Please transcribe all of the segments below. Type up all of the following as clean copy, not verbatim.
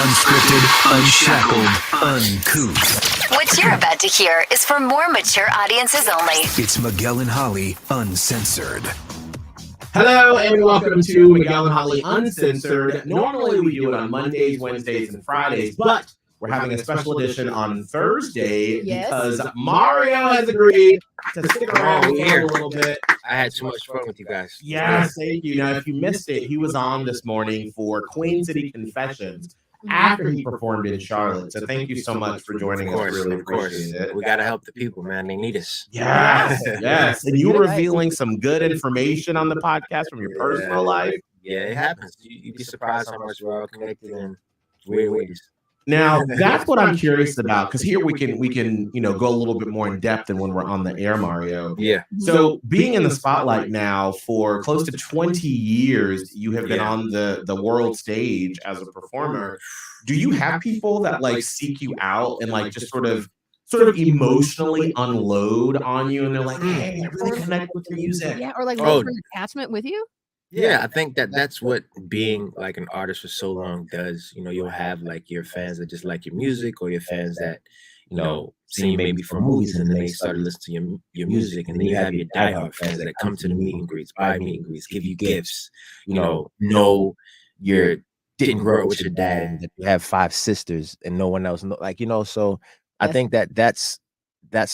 Unscripted, unshackled, uncouth. What you're about to hear is for more mature audiences only. It's Miguel and Holly, Uncensored. Hello and welcome to Miguel and Holly Uncensored. Normally we do it on Mondays, Wednesdays, and Fridays, but we're having a special edition on Thursday because Mario has agreed to stick around here a little bit. I had so much fun with you guys. Yes, thank you. Now, if you missed it, he was on this morning for Queen City Confessions after he performed in Charlotte. So thank you so much for joining us. Really appreciate it. We got to help the people, man. They need us. Yes, yes. And you were revealing some good information on the podcast from your personal life. Yeah, it happens. You'd be surprised how much we're all connected in weird ways. Now, that's what I'm curious about, because here we can go a little bit more in depth than when we're on the air, Mario. Yeah. So being in the spotlight now for close to 20 years, you have been on the world stage as a performer. Do you have people that like seek you out and like just sort of emotionally unload on you, and they're like, hey, I really connect with your music? Yeah, or like look for an attachment with you? Yeah, I think that's what being like an artist for so long does. You know, you'll have like your fans that just like your music, or your fans that, you know, see you maybe from movies and then they started listening to your music. And then you have your diehard fans that come to the meet and greets, buy meet and greets, give you gifts, you know you didn't grow up with your dad, that you have 5 sisters and no one else like, you know, so I think that's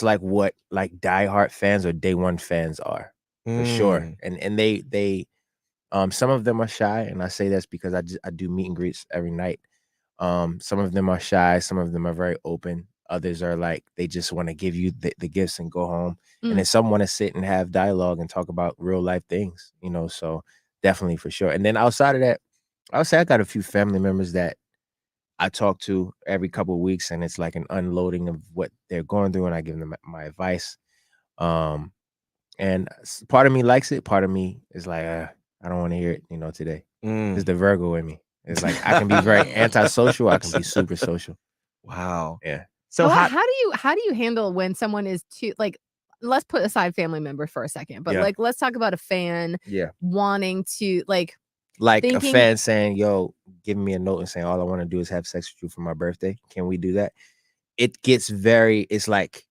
like what like diehard fans or day one fans are for sure. And they some of them are shy, and I say that's because I do meet and greets every night. Some of them are shy, some of them are very open. Others are like they just want to give you the gifts and go home. And then some want to sit and have dialogue and talk about real life things, you know. So definitely for sure. And then outside of that, I would say I got a few family members that I talk to every couple of weeks, and it's like an unloading of what they're going through, and I give them my advice. And part of me likes it, part of me is like, I don't want to hear it, you know, today. It's the Virgo in me. It's like I can be very antisocial. I can be super social. Wow. Yeah. So how do you handle when someone is too like? Let's put aside family member for a second, but like let's talk about a fan. Wanting to like a fan saying, "Yo, giving me a note and saying all I want to do is have sex with you for my birthday. Can we do that?" It gets it's like.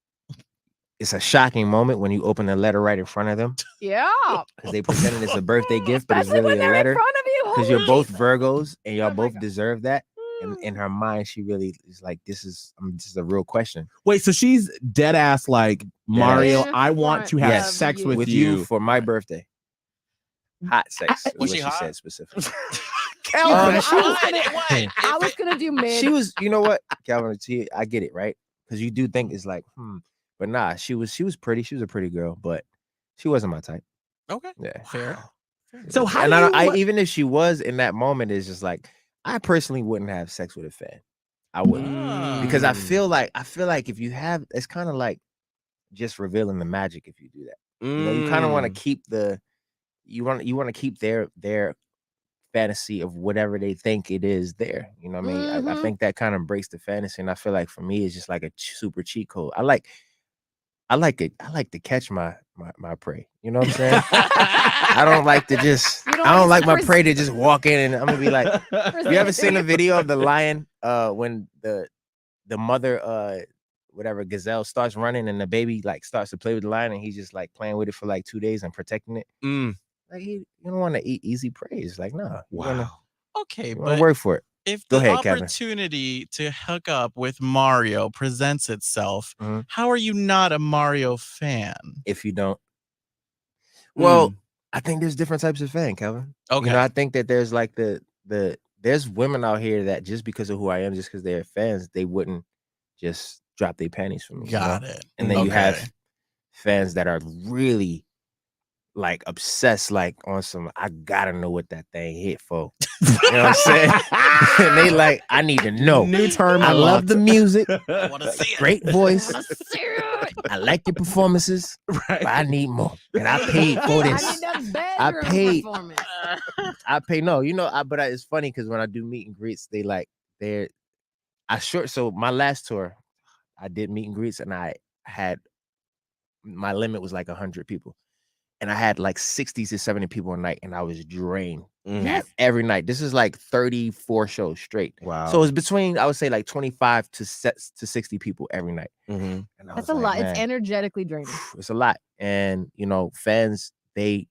It's a shocking moment when you open the letter right in front of them. Yeah. Because they present it as a birthday gift, but it's really a letter. Because you're both Virgos and y'all both deserve that. And in her mind, she really is like, this is a real question. Wait, so she's dead ass like, Mario, I want to have sex with you for my birthday. Hot sex. Was she said specifically. Calvin, I was gonna do mid. She was, you know what, Calvin, I get it, right? Because you do think it's like, But nah, she was pretty. She was a pretty girl, but she wasn't my type. Okay. Yeah. Fair. So how and I even if she was in that moment, it's just like I personally wouldn't have sex with a fan. I wouldn't. Because I feel like if you have, it's kind of like just revealing the magic if you do that. You know, you kind of want to keep you want to keep their fantasy of whatever they think it is there. You know what I mean? I think that kind of breaks the fantasy, and I feel like for me it's just like a super cheat code. I like to catch my prey. You know what I'm saying? I don't like to I don't like my prey to just walk in and I'm gonna be like, you ever seen a video of the lion when the mother whatever gazelle starts running and the baby like starts to play with the lion and he's just like playing with it for like 2 days and protecting it? Like you don't want to eat easy prey. It's like, nah. Wow. Okay, but work for it. If the opportunity to hook up with Mario presents itself, how are you not a Mario fan? If you don't, well, I think there's different types of fan, Kevin. Okay, you know, I think that there's like there's women out here that just because of who I am, just because they're fans, they wouldn't just drop their panties for me. Got it. And then you have fans that are really like obsessed, like on some, I gotta know what that thing hit for. You know what I'm saying? And they like, I need to know. New term. I love the music. I want to see it. Great voice. I like your performances, but I need more. And I paid for this. I pay. No, you know, but it's funny because when I do meet and greets, so my last tour, I did meet and greets and I had, my limit was like 100 people. And I had like 60 to 70 people a night, and I was drained. Yes. every night. This is like 34 shows straight. Wow. So it's between, I would say, like 25 to 60 people every night. Mm-hmm. And I That's was a like, lot. man, It's energetically draining. it's a lot. And fans, they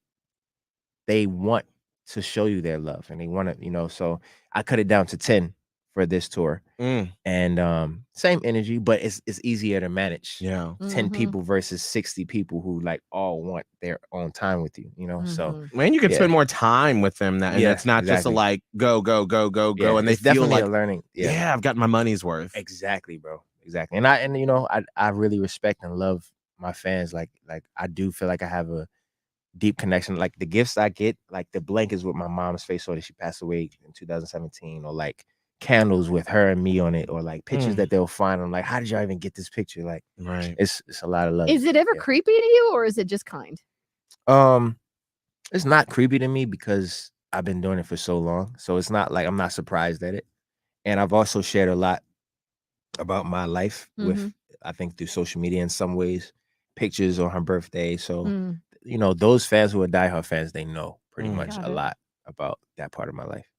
want to show you their love, and they want to, so I cut it down to 10 for this tour. And same energy, but it's easier to manage. Yeah. 10 people versus 60 people who like all want their own time with you, so Man, you can spend more time with them, and Yeah, it's not just a exactly. like go, Yeah, and they it's feel definitely like a learning. yeah, I've got my money's worth. Exactly, bro. Exactly. And I really respect and love my fans. Like I do feel like I have a deep connection. Like the gifts I get, like the blankets with my mom's face on it, she passed away in 2017, or like candles with her and me on it, or like pictures that they'll find. I'm like, how did y'all even get this picture? Like, Right. it's a lot of love. Is it ever creepy to you, or is it just kind? It's not creepy to me because I've been doing it for so long. So it's not like I'm not surprised at it. And I've also shared a lot about my life with, I think, through social media in some ways, pictures on her birthday. So, those fans who are diehard fans, they know pretty much Got a it. lot about that part of my life.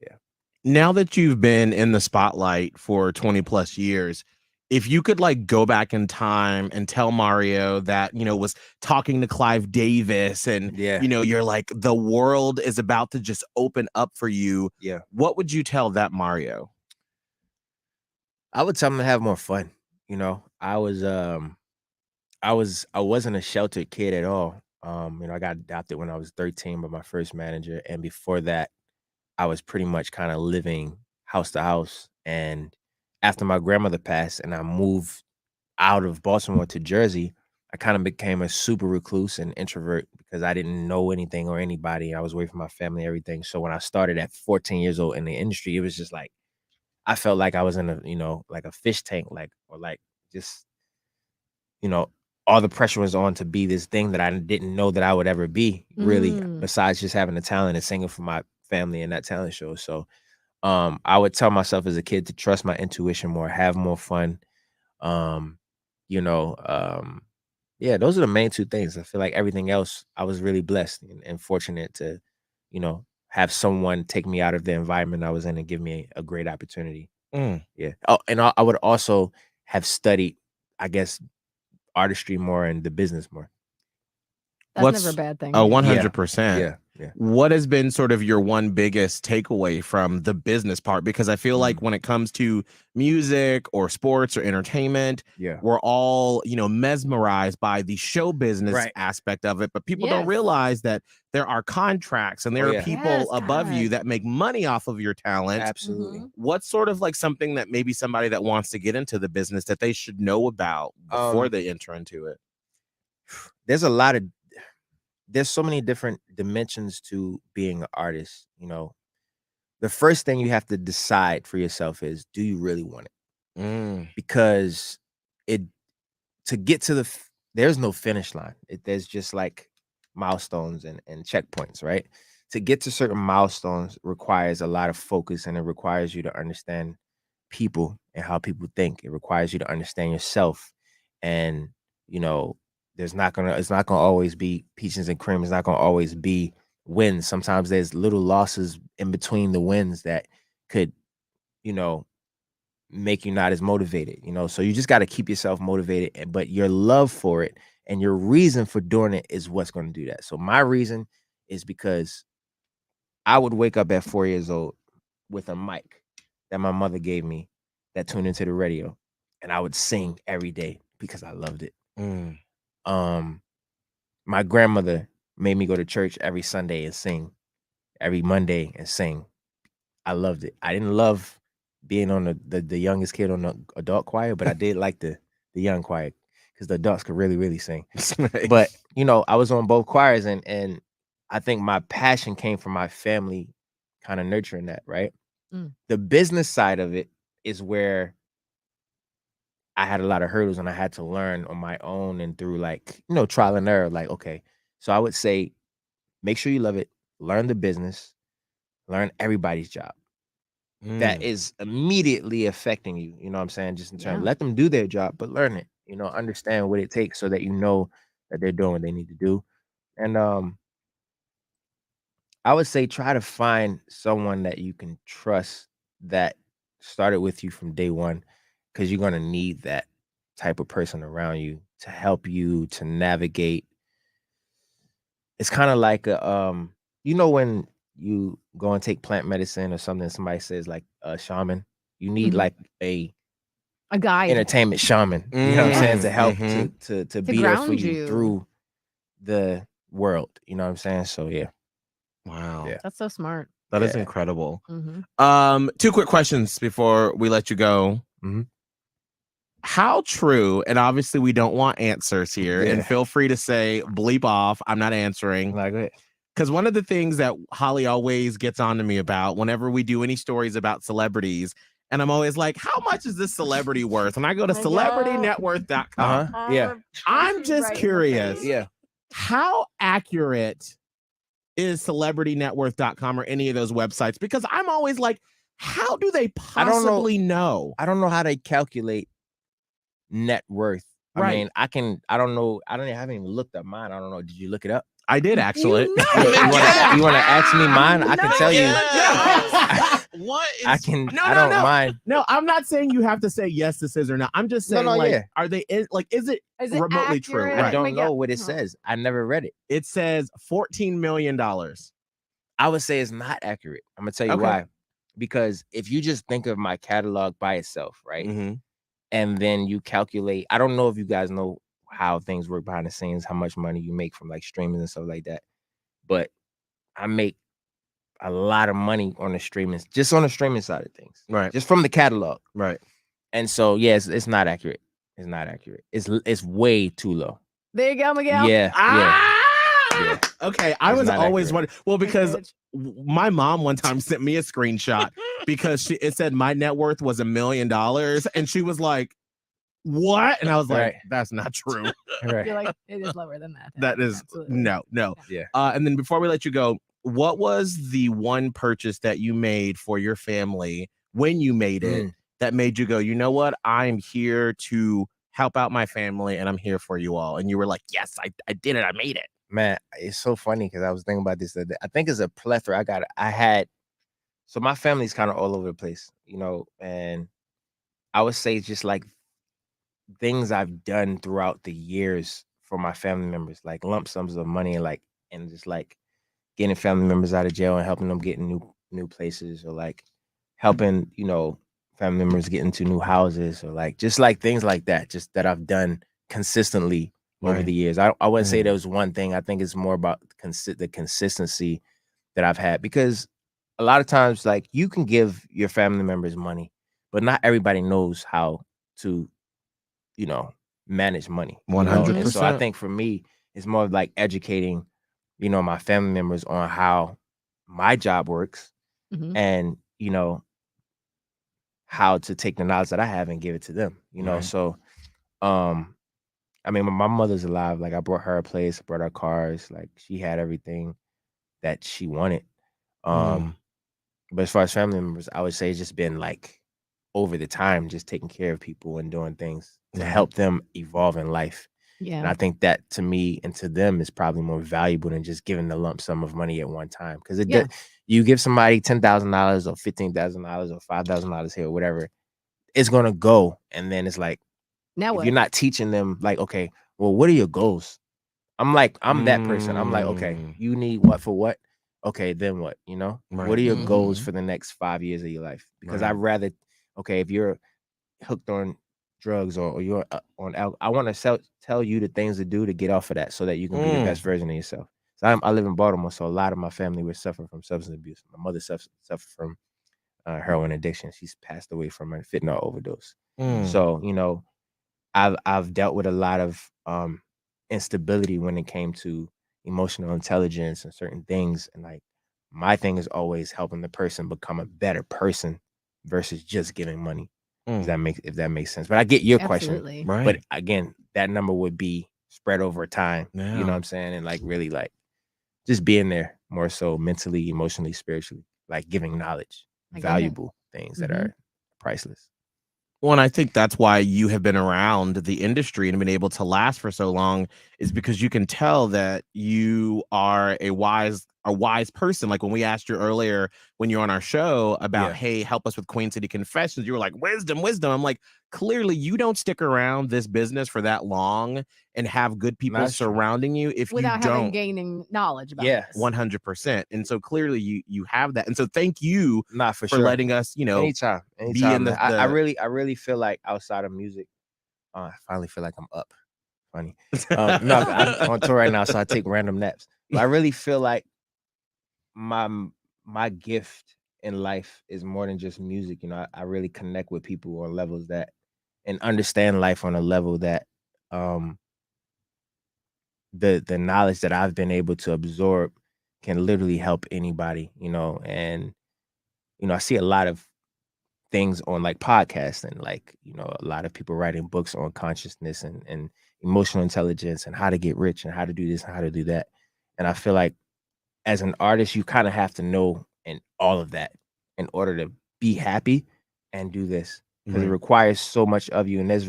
Yeah. Now that you've been in the spotlight for 20 plus years, if you could like go back in time and tell Mario that, was talking to Clive Davis and, Yeah. you're like, the world is about to just open up for you. Yeah. What would you tell that Mario? I would tell him to have more fun. I wasn't a sheltered kid at all. I got adopted when I was 13 by my first manager. And before that, I was pretty much kind of living house to house. And after my grandmother passed and I moved out of Baltimore to Jersey, I kind of became a super recluse and introvert because I didn't know anything or anybody. I was away from my family, everything. So when I started at 14 years old in the industry, it was just like, I felt like I was in like a fish tank, just, all the pressure was on to be this thing that I didn't know that I would ever be, really, besides just having the talent and singing for my family in that talent show. So I would tell myself as a kid to trust my intuition more, have more fun. You know, yeah, those are the main two things. I feel like everything else, I was really blessed and fortunate to, have someone take me out of the environment I was in and give me a great opportunity. Yeah. Oh, and I would also have studied, I guess, artistry more and the business more. That's never a bad thing. 100%. Yeah. What has been sort of your one biggest takeaway from the business part? Because I feel like when it comes to music or sports or entertainment, we're all, mesmerized by the show business aspect of it. But people don't realize that there are contracts and there are people above you that make money off of your talent. Absolutely. What's sort of like something that maybe somebody that wants to get into the business that they should know about before they enter into it? There's so many different dimensions to being an artist. The first thing you have to decide for yourself is, do you really want it? Because to get to there's no finish line. There's just like milestones and checkpoints, right? To get to certain milestones requires a lot of focus, and it requires you to understand people and how people think. It requires you to understand yourself, and it's not gonna always be peaches and cream. It's not gonna always be wins. Sometimes there's little losses in between the wins that could, make you not as motivated. So you just got to keep yourself motivated, but your love for it and your reason for doing it is what's going to do that. So my reason is because I would wake up at 4 years old with a mic that my mother gave me that tuned into the radio, and I would sing every day because I loved it. My grandmother made me go to church every Sunday and sing, every Monday and sing. I loved it. I didn't love being on the youngest kid on the adult choir, but I did like the young choir because the adults could really, really sing. But I was on both choirs, and I think my passion came from my family kind of nurturing that, right? The business side of it is where I had a lot of hurdles and I had to learn on my own and through trial and error. Like, okay, so I would say, make sure you love it, learn the business, learn everybody's job. That is immediately affecting you. You know what I'm saying? Just in terms, let them do their job, but learn it, understand what it takes so that that they're doing what they need to do. And I would say try to find someone that you can trust that started with you from day one, because you're gonna need that type of person around you to help you to navigate. It's kind of like when you go and take plant medicine or something, somebody says like a shaman, you need Mhm. like a guide entertainment shaman. You know what I'm saying? To help Mhm. to be there for ground you you. through the world. You know what I'm saying? So yeah. Wow. Yeah. That's so smart. That is Yeah. incredible. Mhm. 2 quick questions before we let you go. Mhm. How true, and obviously we don't want answers here, and Yeah. feel free to say bleep off, I'm not answering. Like it. Because one of the things that Holly always gets on to me about whenever we do any stories about celebrities, and I'm always like, how much is this celebrity worth? And I go to celebritynetworth.com. Yeah. I'm just curious. Yeah. How accurate is celebritynetworth.com or any of those websites? Because I'm always like, how do they possibly know? I don't know how they calculate net worth. Right. I mean, I don't know. I haven't even looked up mine. I don't know. Did you look it up? I did actually. You know You want to ask me mine? I can tell you. Yeah. What is I can. No, I no, don't no. mind. No, I'm not saying you have to say yes, this is or not. I'm just saying, are they is it Is it remotely true? accurate? I Right. don't Miguel- know what it Oh. says. I never read it. It says $14 million. I would say it's not accurate. I'm gonna tell you Okay. why. Because if you just think of my catalog by itself, right, Mhm. and then you calculate, I don't know if you guys know how things work behind the scenes, how much money you make from like streaming and stuff like that, but I make a lot of money on the streaming, just on the streaming side of things, Right. just from the catalog. Right. And so, yes, it's not accurate. It's not accurate. It's way too low. There you go, Miguel. Yeah. Ah! Okay, I It's was not always accurate. wondering. Well, because bitch. my mom one time sent me a screenshot because it said my net worth was $1 million, and she was like, "What?" And I was like, Right. "That's not true. Right. You're like, it is lower than that. That is Absolutely. no." Yeah. And then before we let you go, what was the one purchase that you made for your family when you made it that made you go, you know what? I'm here to help out my family and I'm here for you all. And you were like, yes, I did it. I made it. Man, it's so funny because I was thinking about this the other day. I think it's a plethora. So my family's kind of all over the place, and I would say just like things I've done throughout the years for my family members, like lump sums of money and just like getting family members out of jail and helping them get in new places, or like helping, family members get into new houses, or like just like things like that, just that I've done consistently over the years. I wouldn't say there was one thing. I think it's more about the consistency that I've had, because a lot of times, like, you can give your family members money, but not everybody knows how to, manage money. 100%. And so I think for me, it's more of like educating, my family members on how my job works, Mhm. and, how to take the knowledge that I have and give it to them, Right. So, I mean, when my mother's alive, like, I brought her a place, brought her cars, like, she had everything that she wanted. But as far as family members, I would say it's just been like over the time, just taking care of people and doing things to Right. help them evolve in life. And Yeah. I think that to me and to them is probably more valuable than just giving the lump sum of money at one time. Because Yeah. you give somebody $10,000 or $15,000 or $5,000 here or whatever, it's gonna go, and then it's like, Now if what? you're not teaching them, like, okay, well, what are your goals? I'm that person. I'm like, okay, you need what for what? Okay, then what? What are your goals for the next 5 years of your life? Because I'd rather, okay, if you're hooked on drugs or you're on alcohol, I want to tell you the things to do to get off of that, so that you can be the best version of yourself. So I live in Baltimore, so a lot of my family were suffering from substance abuse. My mother suffered from heroin addiction. She's passed away from a fentanyl overdose. So, I've dealt with a lot of instability when it came to emotional intelligence and certain things. And like, my thing is always helping the person become a better person versus just giving money. If that makes sense. But I get your Absolutely. question. Right. But again, that number would be spread over time. Yeah. You know what I'm saying? And like, really, like, just being there more so mentally, emotionally, spiritually, like giving knowledge, I get it. valuable things that Mhm. are priceless. Well, and I think that's why you have been around the industry and been able to last for so long, is because you can tell that you are a wise a wise person. Like when we asked you earlier when you're on our show about, hey, help us with Queen City Confessions, you were like, wisdom. I'm like, clearly you don't stick around this business for that long and have good people surrounding you if without you don't having gaining knowledge about this. 100%. And so clearly you have that. And so thank you for letting us, anytime be in the I really feel like outside of music, I finally feel like I'm up. Funny. No, I'm on tour right now, so I take random naps. But I really feel like my gift in life is more than just music. You know, I really connect with people on levels that and understand life on a level that the knowledge that I've been able to absorb can literally help anybody, you know. And I see a lot of things on like podcasts and like, a lot of people writing books on consciousness and emotional intelligence and how to get rich and how to do this and how to do that. And I feel like as an artist, you kind of have to know and all of that in order to be happy and do this, because it requires so much of you. And there's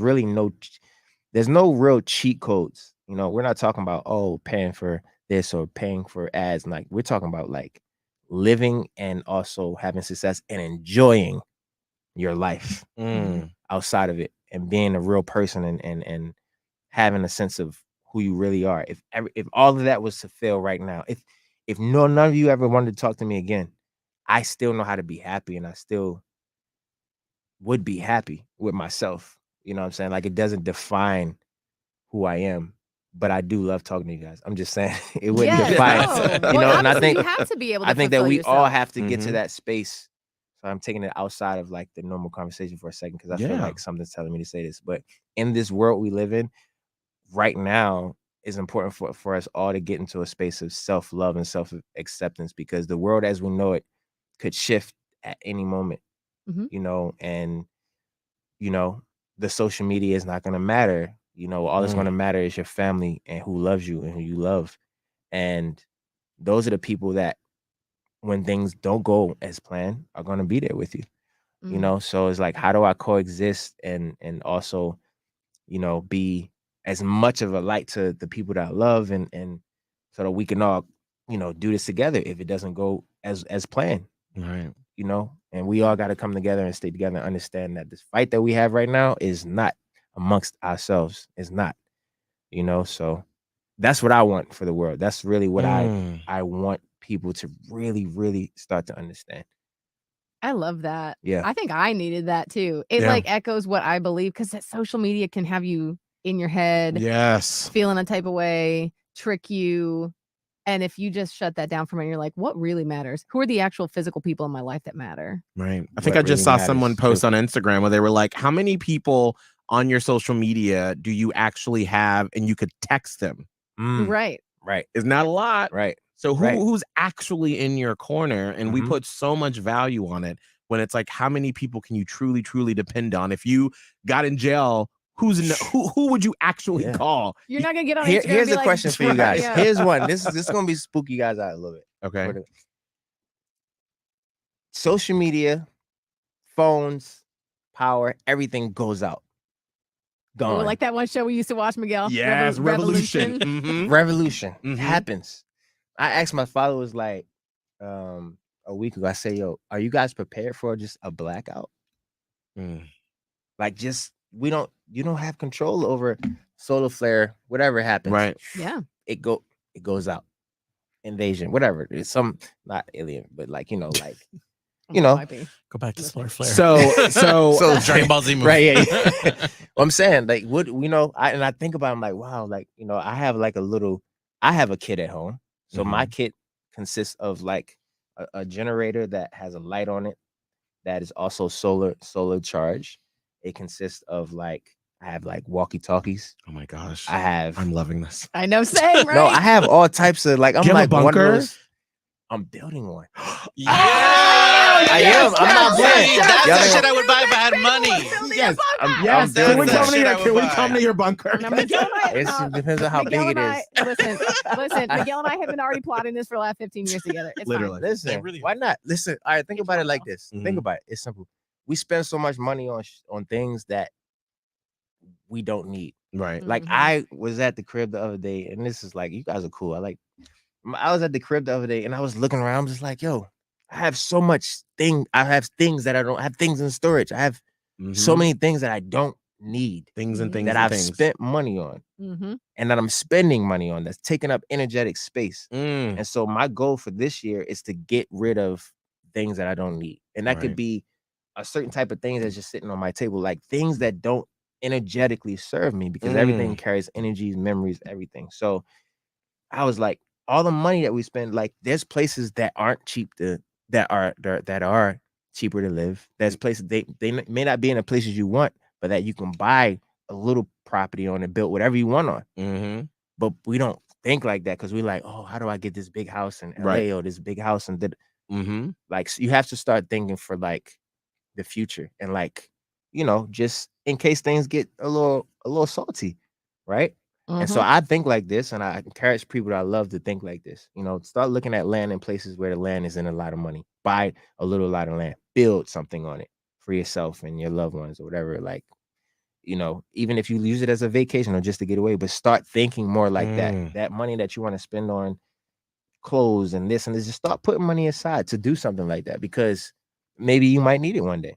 no real cheat codes. We're not talking about, paying for this or paying for ads. And like, we're talking about like living and also having success and enjoying your life outside of it and being a real person and having a sense of who you really are. If all of that was to fail right now, if none of you ever wanted to talk to me again, I still know how to be happy, and I still would be happy with myself. You know what I'm saying? Like, it doesn't define who I am, but I do love talking to you guys. I'm just saying it wouldn't define, and I think you have to be able to that we yourself. all have to get to that space. So I'm taking it outside of like the normal conversation for a second, because I feel like something's telling me to say this. But in this world we live in right now, it's important for us all to get into a space of self-love and self-acceptance, because the world as we know it could shift at any moment, and the social media is not going to matter. All that's going to matter is your family and who loves you and who you love. And those are the people that, when things don't go as planned, are going to be there with you. So it's like, how do I coexist and also be as much of a light to the people that I love, and so that we can all do this together if it doesn't go as planned, right? And we all got to come together and stay together and understand that this fight that we have right now is not amongst ourselves. It's not. So that's what I want for the world. That's really what I want people to really, really start to understand. I love that. Yeah. I think I needed that too. It like echoes what I believe, because that social media can have you in your head, feeling a type of way, trick you. And if you just shut that down for a minute, you're like, what really matters? Who are the actual physical people in my life that matter? Right. I think I just saw someone post on Instagram where they were like, how many people on your social media do you actually have and you could text them? Right. It's not a lot. Right. So who's actually in your corner? And we put so much value on it, when it's like, how many people can you truly, truly depend on? If you got in jail, who would you actually call? You're not gonna get on Instagram. Here's a like, question for you guys. Here's one. This is gonna be spooky you guys out a little bit. Okay. Social media, phones, power, everything goes out. Gone. Like that one show we used to watch, Miguel. Yes, Revolution. Revolution happens. I asked my followers like a week ago. I say, yo, are you guys prepared for just a blackout? Like, just you don't have control over solar flare, whatever happens. Right. Yeah. It goes out. Invasion, whatever. It's some, not alien, but like, like go back to solar flare. So Dragon Ball Z movie. Right. Yeah. I'm saying, like, what I think about it, I'm like, wow, like, I have like I have a kit at home. So my kit consists of like a generator that has a light on it that is also solar charged. It consists of like, I have like walkie-talkies. Oh my gosh. I'm loving this. I know, same, right? No, I have all types of like, I'm you like have a bunker? one of those, I'm building one. Yeah. I am. I'm not playing. That's Y'all the ain't- shit I would buy if I had money. Yes. I'm Yes. Can we building come one. to your? Shit I Can we would come buy. to your bunker? Now, Miguel and I, It depends on how Miguel big it and is. listen, Miguel and I have been already plotting this for the last 15 years together. It's Literally. Listen, really- why not? Listen, all right, think about it like this. Mhm. Think about it. It's simple. We spend so much money on things that we don't need. Right. Like, I was at the crib the other day, and this is like, you guys are cool. I like I was at the crib the other day and I was looking around. I'm just like, yo, I have so much I have things that I don't have, things in storage. I have so many things that I don't need. Things and things that I've spent money on. And that I'm spending money on, that's taking up energetic space. And so my goal for this year is to get rid of things that I don't need. And that could be a certain type of things that's just sitting on my table, like things that don't energetically serve me, because everything carries energies, memories, everything. So I was like, all the money that we spend, like there's places that aren't cheap that are cheaper to live. There's places they may not be in the places you want, but that you can buy a little property on and build whatever you want on. But we don't think like that because we're like, oh, how do I get this big house in LA or this big house and like, so you have to start thinking for like the future and like, you know, just in case things get a little salty, right? And so I think like this, and I encourage people that I love to think like this. You know, start looking at land in places where the land isn't a lot of money. Buy a lot of land, build something on it for yourself and your loved ones or whatever. Like, you know, even if you use it as a vacation or just to get away, but start thinking more like that money that you want to spend on clothes and this, just start putting money aside to do something like that, because maybe you might need it one day.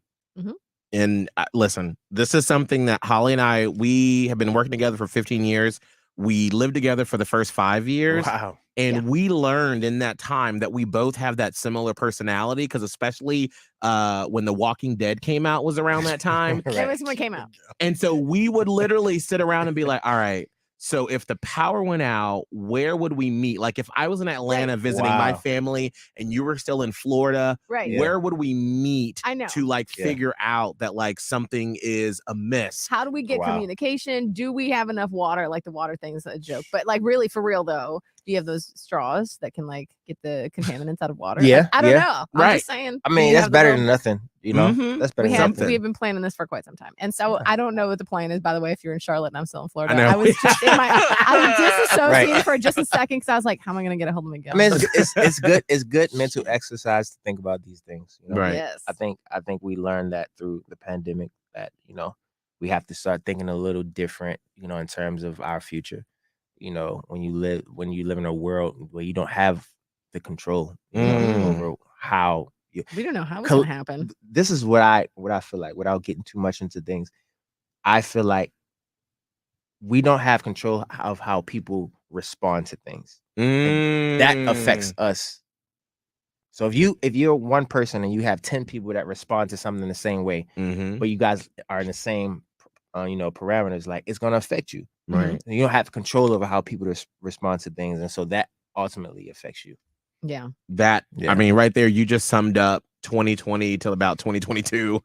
And listen, this is something that Holly and we have been working together for 15 years. We lived together for the first 5 years. Wow. And we learned in that time that we both have that similar personality, because especially when The Walking Dead came out was around that time. It was when it came out. And so we would literally sit around and be like, all right, so if the power went out, where would we meet? Like if I was in Atlanta visiting my family and you were still in Florida, where would we meet to like figure out that like something is amiss? How do we get communication? Do we have enough water? Like the water thing is a joke, but like really for real though, do you have those straws that can like get the contaminants out of water? Yeah. I don't know. I'm just saying. I mean, that's better than nothing. You know, that's better We than something. We have been planning this for quite some time. And so I don't know what the plan is, by the way, if you're in Charlotte and I'm still in Florida. I was just I was disassociated for just a second because I was like, how am I going to get a hold of Miguel? I mean, it's good mental exercise to think about these things. You know? Right. Yes. I think we learned that through the pandemic that, you know, we have to start thinking a little different, you know, in terms of our future. You know, when you live in a world where you don't have the control over how we don't know how it's gonna happen. This is what I feel like, without getting too much into things. I feel like we don't have control of how people respond to things. And that affects us. So if you're one person and you have 10 people that respond to something the same way, but you guys are in the same parameters, like it's gonna affect you. Right. You don't have control over how people respond to things, and so that ultimately affects you. Yeah. I mean, right there, you just summed up 2020 till about 2022,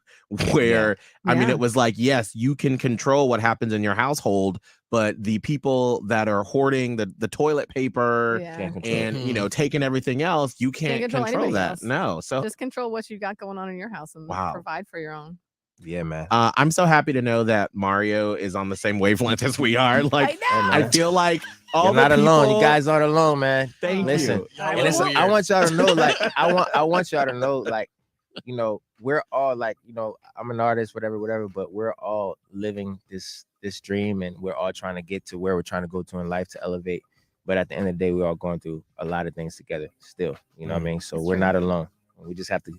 where I mean, it was like, yes, you can control what happens in your household, but the people that are hoarding the toilet paper and you know, taking everything else, you can't control that. Else. No. So just control what you got going on in your house and provide for your own. Yeah, man. I'm so happy to know that Mario is on the same wavelength as we are. Like, I feel like you're not alone. You guys aren't alone, man. Listen. And I want y'all to know, like, I want y'all to know, like, you know, we're all like, you know, I'm an artist, whatever, but we're all living this dream, and we're all trying to get to where we're trying to go to in life to elevate. But at the end of the day, we're all going through a lot of things together still. You know what I mean? So we're not alone. We just have to,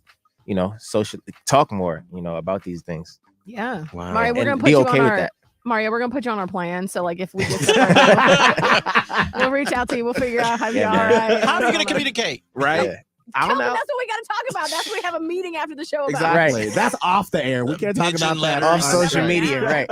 you know, socially talk more, you know, about these things. Yeah. Wow. Mario, we're gonna put be you okay on with our that. Mario, we're gonna put you on our plan. So like if we get stuff, we'll reach out to you. We'll figure out how you're all right. How are you gonna communicate? Right? Yeah. I don't know. That's what we got to talk about. That's what we have a meeting after the show about. Exactly. That's off the air. We can't talk about that Off social media, right?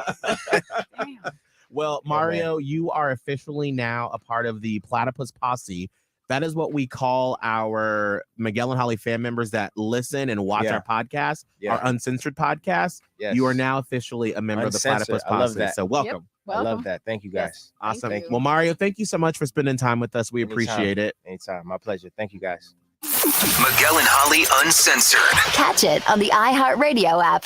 Well, Mario, you are officially now a part of the Platypus Posse. That is what we call our Miguel and Holly fan members that listen and watch our podcast, our Uncensored podcast. Yes. You are now officially a member Uncensored. of the Platypus I love Posse. that. So welcome. Yep. I love that. Thank you, guys. Yes. Awesome. Thank you. Well, Mario, thank you so much for spending time with us. We appreciate it. Anytime. My pleasure. Thank you, guys. Miguel and Holly Uncensored. Catch it on the iHeartRadio app,